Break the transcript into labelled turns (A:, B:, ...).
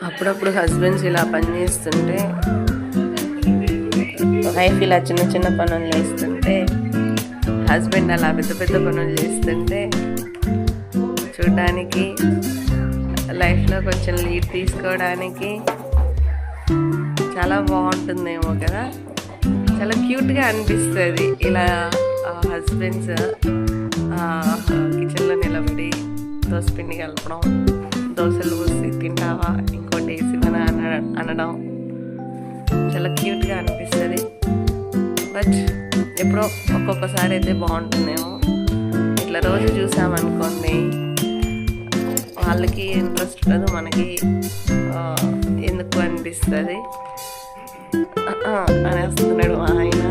A: అప్పుడప్పుడు హస్బెండ్స్ ఇలా పని చేస్తుంటే, వైఫ్ ఇలా చిన్న చిన్న పనులు చేస్తుంటే, హస్బెండ్ అలా పెద్ద పెద్ద పనులు చేస్తుంటే చూడడానికి, లైఫ్లో కొంచెం లీడ్ తీసుకోవడానికి చాలా బాగుంటుందేమో కదా. చాలా క్యూట్గా అనిపిస్తుంది ఇలా హస్బెండ్స్ కిచెన్లో నిలబడి దోసపిండి కలపడం, దోశలు పోసి తింటావా ఇంకోటి వేసి అనడం చాలా క్యూట్గా అనిపిస్తుంది. బట్ ఎప్పుడో ఒక్కొక్కసారి అయితే బాగుంటుందేమో. ఇట్లా రోజు చూసామనుకోండి, వాళ్ళకి ఇంట్రెస్ట్ ఉండదు, మనకి ఎందుకు అనిపిస్తుంది అనేస్తున్నాడు మా ఆయన.